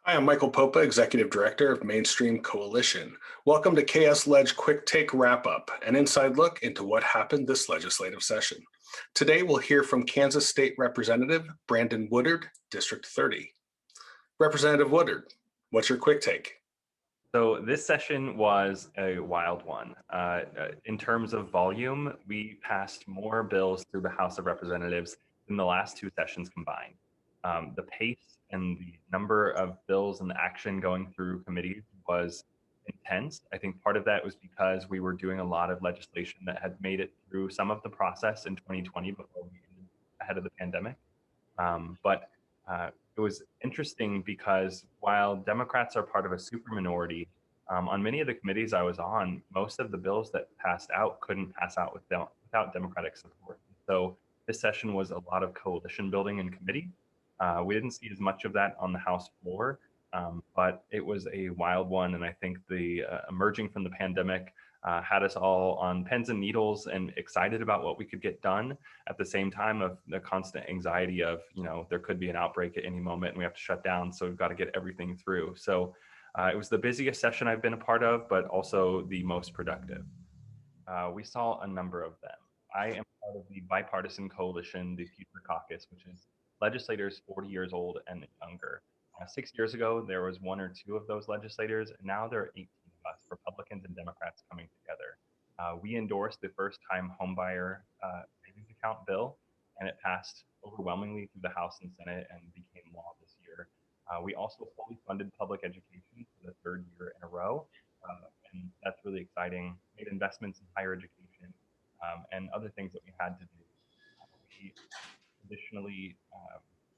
Hi, I'm Michael Poppa, Executive Director of Mainstream Coalition. Welcome to KSLeg Quick Take Wrap Up, an inside look into what happened this legislative session. Today, we'll hear from Kansas State Representative Brandon Woodard, District 30. Representative Woodard, what's your quick take? So this session was a wild one. In terms of volume, we passed more bills through the House of Representatives than the last two sessions combined. The pace and the number of bills and action going through committees was intense. I think part of that was because we were doing a lot of legislation that had made it through some of the process in 2020 before we ended ahead of the pandemic. But it was interesting because while Democrats are part of a super minority, on many of the committees I was on, most of the bills that passed out couldn't pass out without Democratic support. So this session was a lot of coalition building in committee. We didn't see as much of that on the House floor, but it was a wild one. And I think the emerging from the pandemic had us all on pins and needles and excited about what we could get done at the same time of the constant anxiety of, there could be an outbreak at any moment and we have to shut down. So we've got to get everything through. So it was the busiest session I've been a part of, but also the most productive. We saw a number of them. I am part of the bipartisan coalition, the Future Caucus, which is legislators 40 years old and younger. 6 years ago, there was one or two of those legislators, and now there are 18 of us, Republicans and Democrats, coming together. We endorsed the first-time homebuyer savings account bill, and it passed overwhelmingly through the House and Senate and became law this year. We also fully funded public education for the third year in a row, and that's really exciting. Made investments in higher education and other things that we had to do. We additionally,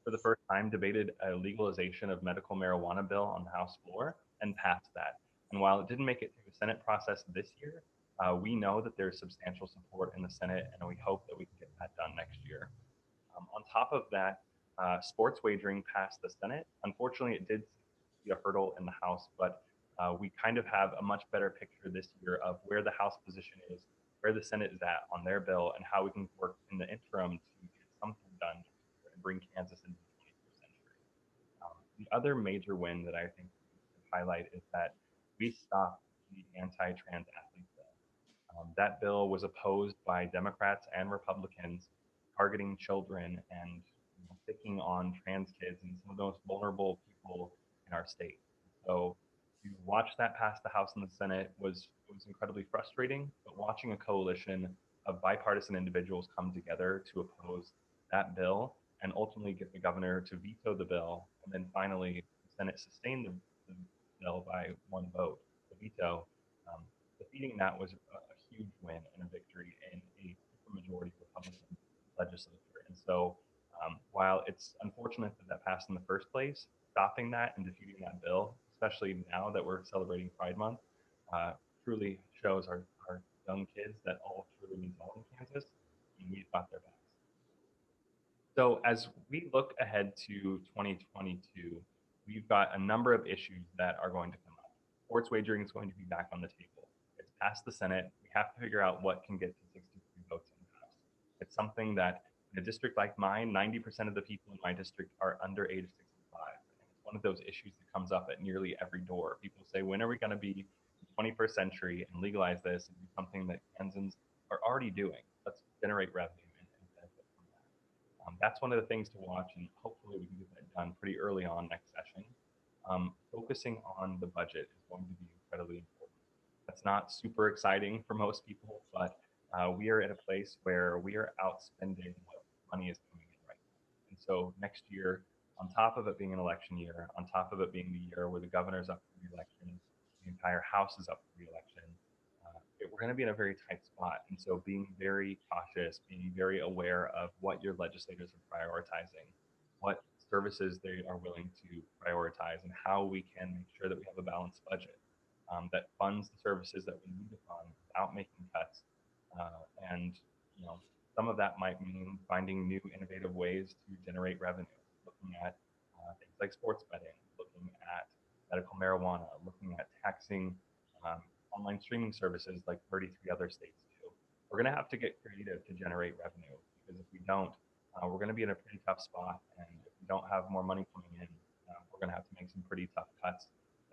for the first time, debated a legalization of medical marijuana bill on the House floor and passed that. And while it didn't make it through the Senate process this year, we know that there's substantial support in the Senate, and we hope that we can get that done next year. On top of that, sports wagering passed the Senate. Unfortunately, it did see a hurdle in the House, but we kind of have a much better picture this year of where the House position is, where the Senate is at on their bill, and how we can work in the interim to get something done and bring Kansas into the 21st century. The other major win that I think we should highlight is that we stopped the anti-trans athlete bill. That bill was opposed by Democrats and Republicans, targeting children and picking on trans kids and some of the most vulnerable people in our state. So to watch that pass the House and the Senate was incredibly frustrating. But watching a coalition of bipartisan individuals come together to oppose that bill and ultimately get the governor to veto the bill, and then finally the Senate sustained the bill by one vote, the veto. Defeating that was a huge win and a victory in a supermajority Republican legislature. And so, while it's unfortunate that that passed in the first place, stopping that and defeating that bill, especially now that we're celebrating Pride Month, truly shows our young kids that all truly means all in Kansas, and we've got their backs. So as we look ahead to 2022, we've got a number of issues that are going to come up. Sports wagering is going to be back on the table. It's passed the Senate. We have to figure out what can get to 63 votes in the House. It's something that in a district like mine, 90% of the people in my district are under age 65. And it's one of those issues that comes up at nearly every door. People say, when are we going to be in the 21st century and legalize this and do something that Kansans are already doing? Let's generate revenue and benefit from that. That's one of the things to watch, and hopefully we can get that done pretty early on next session. Focusing on the budget is going to be incredibly important. That's not super exciting for most people, but we are at a place where we are outspending what money is coming in right now. And so next year, on top of it being an election year, on top of it being the year where the governor's up for re-election, the entire House is up for re-election, we're going to be in a very tight spot. And so being very cautious, being very aware of what your legislators are prioritizing, what services they are willing to prioritize, and how we can make sure that we have a balanced budget that funds the services that we need to fund without making cuts. And some of that might mean finding new innovative ways to generate revenue, looking at things like sports betting, looking at medical marijuana, looking at taxing online streaming services like 33 other states do. We're going to have to get creative to generate revenue, because if we don't, we're going to be in a pretty tough spot. And if we don't have more money coming in, we're going to have to make some pretty tough cuts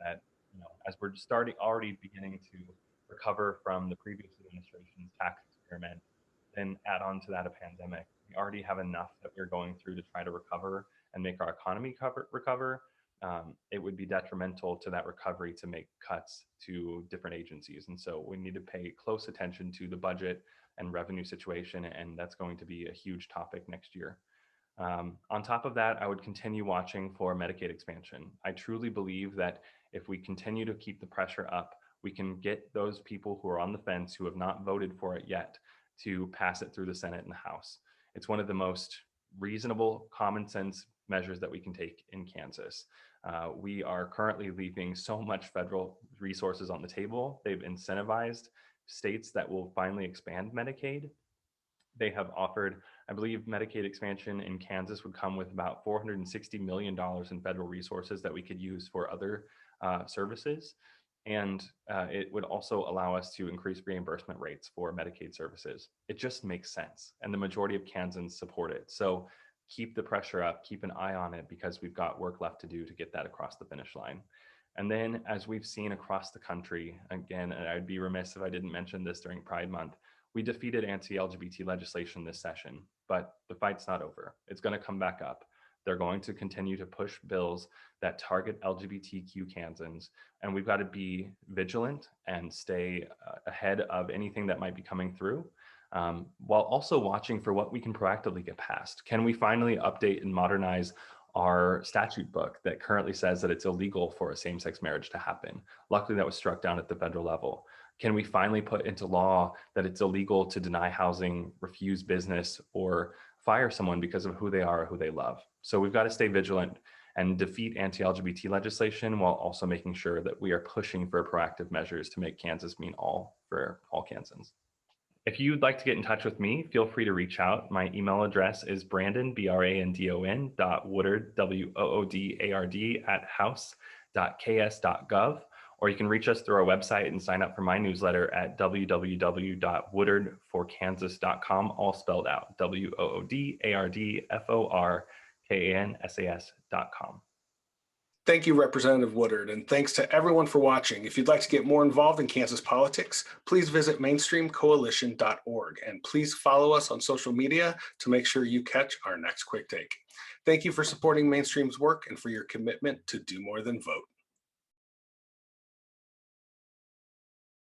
that, as we're already beginning to recover from the previous administration's tax experiment, then add on to that a pandemic. We already have enough that we're going through to try to recover and make our economy recover. It would be detrimental to that recovery to make cuts to different agencies. And so we need to pay close attention to the budget and revenue situation, and that's going to be a huge topic next year. On top of that, I would continue watching for Medicaid expansion. I truly believe that if we continue to keep the pressure up, we can get those people who are on the fence, who have not voted for it yet, to pass it through the Senate and the House. It's one of the most reasonable, common sense measures that we can take in Kansas. We are currently leaving so much federal resources on the table. They've incentivized states that will finally expand Medicaid. They have offered, I believe, Medicaid expansion in Kansas would come with about $460 million in federal resources that we could use for other services. And it would also allow us to increase reimbursement rates for Medicaid services. It just makes sense. And the majority of Kansans support it. So keep the pressure up, keep an eye on it, because we've got work left to do to get that across the finish line. And then, as we've seen across the country, again, and I'd be remiss if I didn't mention this during Pride Month, we defeated anti-LGBT legislation this session, but the fight's not over. It's going to come back up. They're going to continue to push bills that target LGBTQ Kansans, and we've got to be vigilant and stay ahead of anything that might be coming through, while also watching for what we can proactively get passed. Can we finally update and modernize our statute book that currently says that it's illegal for a same-sex marriage to happen? Luckily, that was struck down at the federal level. Can we finally put into law that it's illegal to deny housing, refuse business, or fire someone because of who they are or who they love? So we've got to stay vigilant and defeat anti-LGBT legislation, while also making sure that we are pushing for proactive measures to make Kansas mean all for all Kansans. If you'd like to get in touch with me, feel free to reach out. My email address is Brandon, BRANDON, .Woodard, WOODARD, @house.ks.gov. Or you can reach us through our website and sign up for my newsletter at www.woodardforkansas.com, all spelled out, WOODARDFORKANSAS.com. Thank you, Representative Woodard, and thanks to everyone for watching. If you'd like to get more involved in Kansas politics, please visit mainstreamcoalition.org, and please follow us on social media to make sure you catch our next Quick Take. Thank you for supporting Mainstream's work and for your commitment to do more than vote.